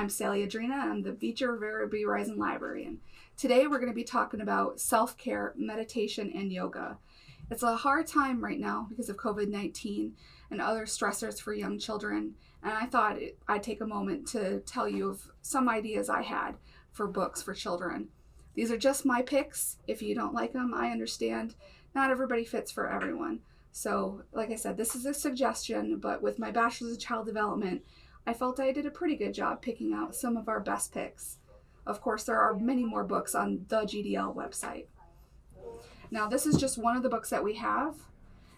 I'm Sally-Adrina. I'm the Beecher Verity Rising Librarian. Today we're going to be talking about self-care, meditation, and yoga. It's a hard time right now because of COVID-19 and other stressors for young children, and I thought I'd take a moment to tell you of some ideas I had for books for children. These are just my picks. If you don't like them, I understand. Not everybody fits for everyone. So, like I said, this is a suggestion, but with my Bachelor's of Child Development, I felt I did a pretty good job picking out some of our best picks. Of course, there are many more books on the GDL website. Now, this is just one of the books that we have.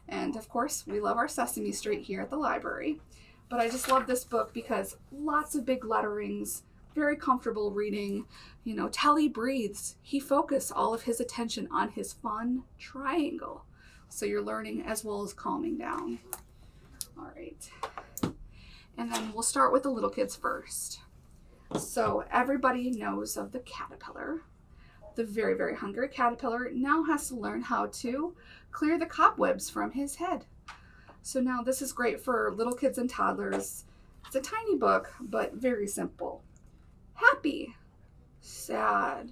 And of course, we love our Sesame Street here at the library. But I just love this book because lots of big letterings, very comfortable reading. You know, Telly breathes. He focused all of his attention on his fun triangle. So you're learning as well as calming down. All right. And then we'll start with the little kids first. So everybody knows of the caterpillar. The very, very hungry caterpillar now has to learn how to clear the cobwebs from his head. So now this is great for little kids and toddlers. It's a tiny book, but very simple. Happy, sad.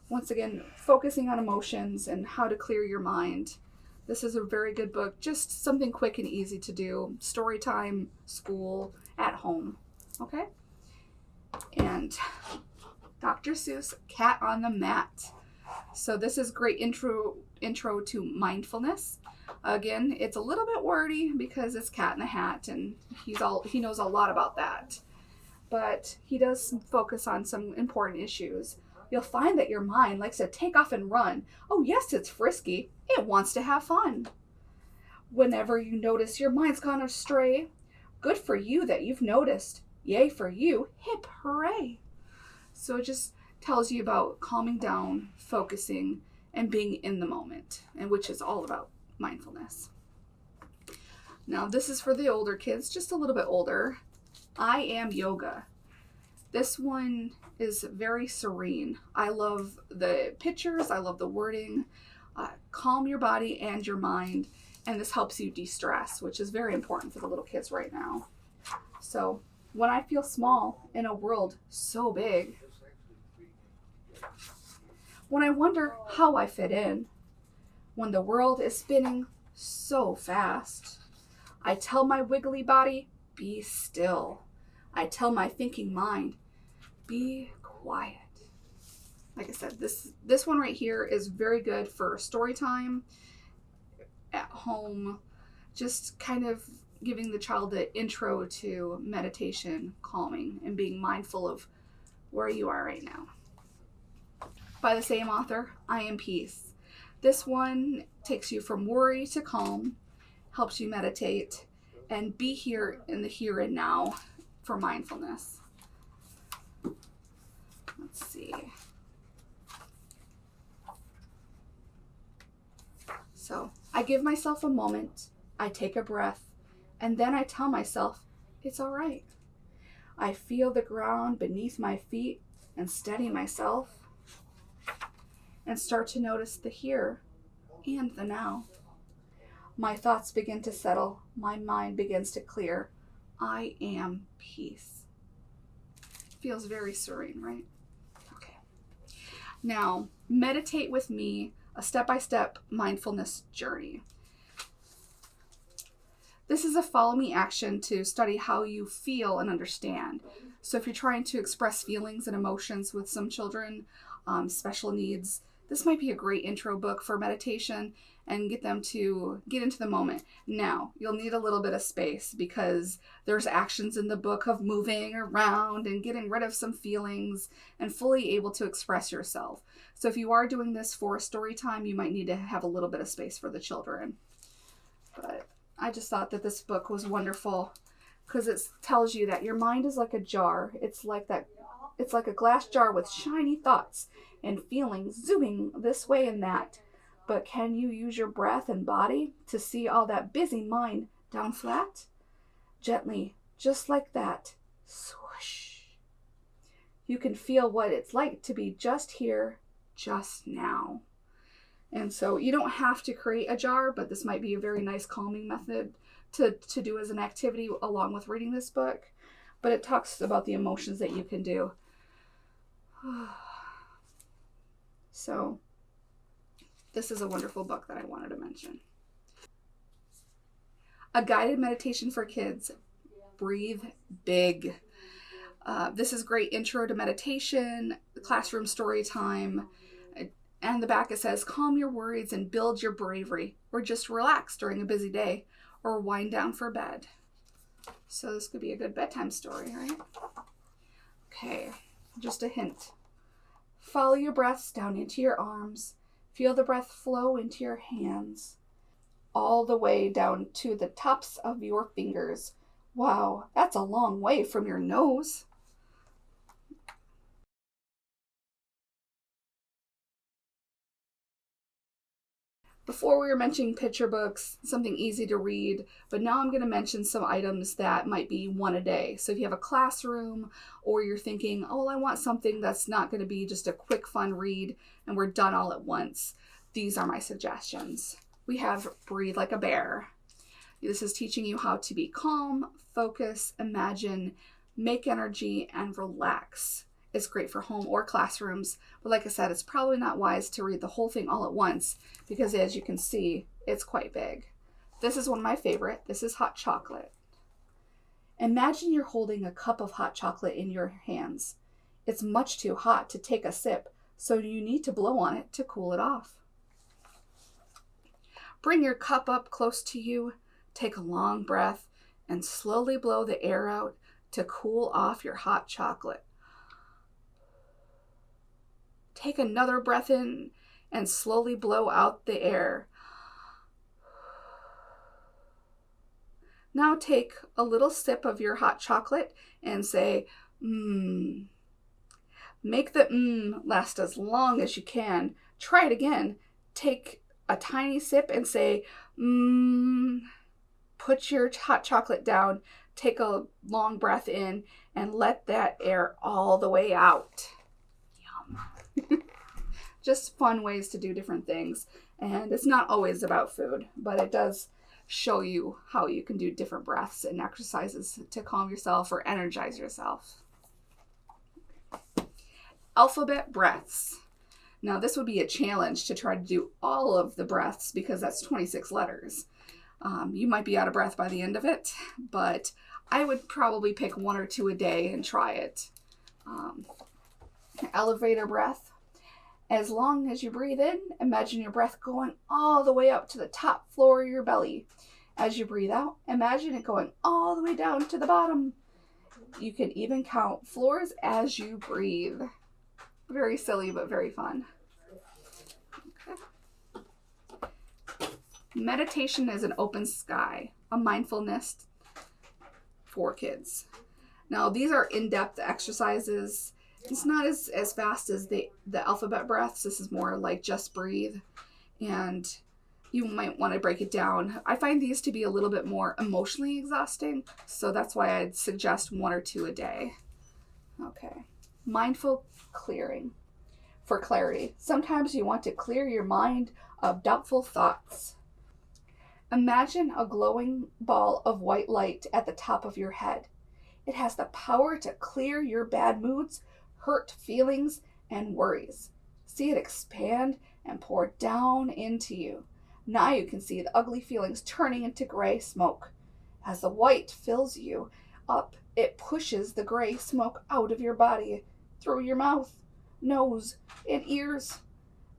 Once again, focusing on emotions and how to clear your mind. This is a very good book, just something quick and easy to do. Story time, school, at home, okay? And Dr. Seuss, Cat on the Mat. So this is great intro to mindfulness. Again, it's a little bit wordy because it's Cat in the Hat, and he knows a lot about that. But he does focus on some important issues. You'll find that your mind likes to take off and run. Oh yes, it's frisky. It wants to have fun. Whenever you notice your mind's gone astray, good for you that you've noticed. Yay for you, hip hooray. So it just tells you about calming down, focusing, and being in the moment, and which is all about mindfulness. Now this is for the older kids, just a little bit older. I Am Yoga. This one is very serene. I love the pictures. I love the wording. Calm your body and your mind. And this helps you de-stress, which is very important for the little kids right now. So when I feel small in a world so big, when I wonder how I fit in, when the world is spinning so fast, I tell my wiggly body, be still. I tell my thinking mind, be quiet. Like I said, this one right here is very good for story time, at home, just kind of giving the child the intro to meditation, calming, and being mindful of where you are right now. By the same author, I Am Peace. This one takes you from worry to calm, helps you meditate, and be here in the here and now for mindfulness. Let's see. So I give myself a moment, I take a breath, and then I tell myself, it's all right. I feel the ground beneath my feet and steady myself and start to notice the here and the now. My thoughts begin to settle. My mind begins to clear. I am peace. Feels very serene, right? Okay. Now, meditate with me, a step-by-step mindfulness journey. This is a follow me action to study how you feel and understand. So if you're trying to express feelings and emotions with some children, special needs, this might be a great intro book for meditation and get them to get into the moment. Now, you'll need a little bit of space because there's actions in the book of moving around and getting rid of some feelings and fully able to express yourself. So if you are doing this for a story time, you might need to have a little bit of space for the children. But I just thought that this book was wonderful because it tells you that your mind is like a jar. It's like a glass jar with shiny thoughts and feelings zooming this way and that. But can you use your breath and body to see all that busy mind down flat? Gently, just like that, swoosh. You can feel what it's like to be just here, just now. And so you don't have to create a jar, but this might be a very nice calming method to do as an activity along with reading this book. but it talks about the emotions that you can do. So this is a wonderful book that I wanted to mention. A guided meditation for kids. Breathe big. This is great intro to meditation, classroom story time. And the back it says, calm your worries and build your bravery, or just relax during a busy day, or wind down for bed. So this could be a good bedtime story, right? Okay, just a hint. Follow your breaths down into your arms. Feel the breath flow into your hands, all the way down to the tops of your fingers. Wow, that's a long way from your nose. Before we were mentioning picture books, something easy to read, but now I'm going to mention some items that might be one a day. So if you have a classroom or you're thinking, oh, I want something that's not going to be just a quick fun read and we're done all at once, these are my suggestions. We have Breathe Like a Bear. This is teaching you how to be calm, focus, imagine, make energy, and relax. It's great for home or classrooms, but like I said, it's probably not wise to read the whole thing all at once because as you can see, it's quite big. This is one of my favorite. This is hot chocolate. Imagine you're holding a cup of hot chocolate in your hands. It's much too hot to take a sip, so you need to blow on it to cool it off. Bring your cup up close to you, take a long breath, and slowly blow the air out to cool off your hot chocolate. Take another breath in and slowly blow out the air. Now take a little sip of your hot chocolate and say, mmm. Make the last as long as you can. Try it again. Take a tiny sip and say, mmm. Put your hot chocolate down, take a long breath in, and let that air all the way out. Yum. Just fun ways to do different things. And it's not always about food, but it does show you how you can do different breaths and exercises to calm yourself or energize yourself. Alphabet breaths. Now this would be a challenge to try to do all of the breaths because that's 26 letters. You might be out of breath by the end of it, but I would probably pick one or two a day and try it. Elevator breath. As long as you breathe in, imagine your breath going all the way up to the top floor of your belly. As you breathe out, imagine it going all the way down to the bottom. You can even count floors as you breathe. Very silly, but very fun. Meditation is an open sky, a mindfulness for kids. Now, these are in-depth exercises. It's not as fast as the alphabet breaths. This is more like just breathe. And you might want to break it down. I find these to be a little bit more emotionally exhausting. So that's why I'd suggest one or two a day. Okay. Mindful clearing. For clarity. Sometimes you want to clear your mind of doubtful thoughts. Imagine a glowing ball of white light at the top of your head. It has the power to clear your bad moods, hurt feelings, and worries. See it expand and pour down into you. Now you can see the ugly feelings turning into gray smoke. As the white fills you up, it pushes the gray smoke out of your body, through your mouth, nose, and ears.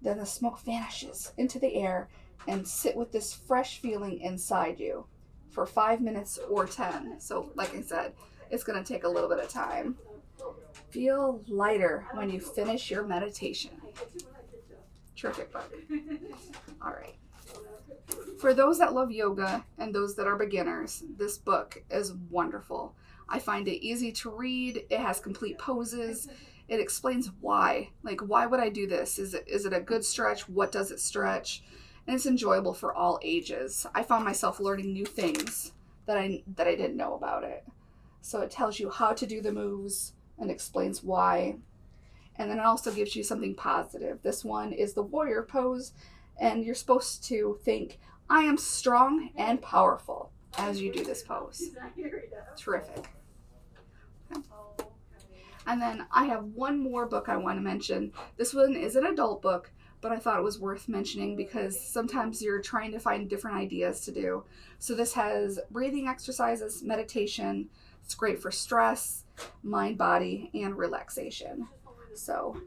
Then the smoke vanishes into the air and sit with this fresh feeling inside you for 5 minutes or 10. So like I said, it's going to take a little bit of time. Feel lighter when you finish your meditation. Terrific book. All right. For those that love yoga and those that are beginners, this book is wonderful. I find it easy to read. It has complete poses. It explains why. Like, why would I do this? Is it a good stretch? What does it stretch? And it's enjoyable for all ages. I found myself learning new things that I didn't know about it. So it tells you how to do the moves and explains why. And then it also gives you something positive. This one is the warrior pose, and you're supposed to think, I am strong and powerful as you do this pose. Terrific. And then I have one more book I want to mention. This one is an adult book, but I thought it was worth mentioning because sometimes you're trying to find different ideas to do. So this has breathing exercises, meditation. It's great for stress, mind, body, and relaxation. So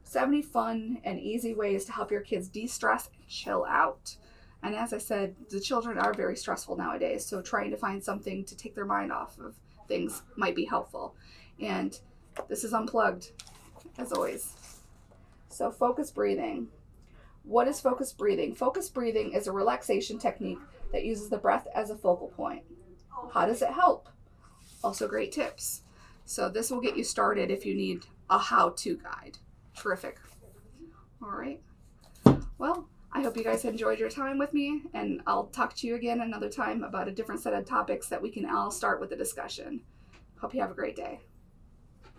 70 fun and easy ways to help your kids de-stress and chill out. And as I said, the children are very stressful nowadays, so trying to find something to take their mind off of things might be helpful. And this is unplugged, as always. So focus breathing. What is focus breathing? Focus breathing is a relaxation technique that uses the breath as a focal point. How does it help? Also great tips. So this will get you started if you need a how-to guide. Terrific. All right. Well, I hope you guys enjoyed your time with me, and I'll talk to you again another time about a different set of topics that we can all start with a discussion. Hope you have a great day.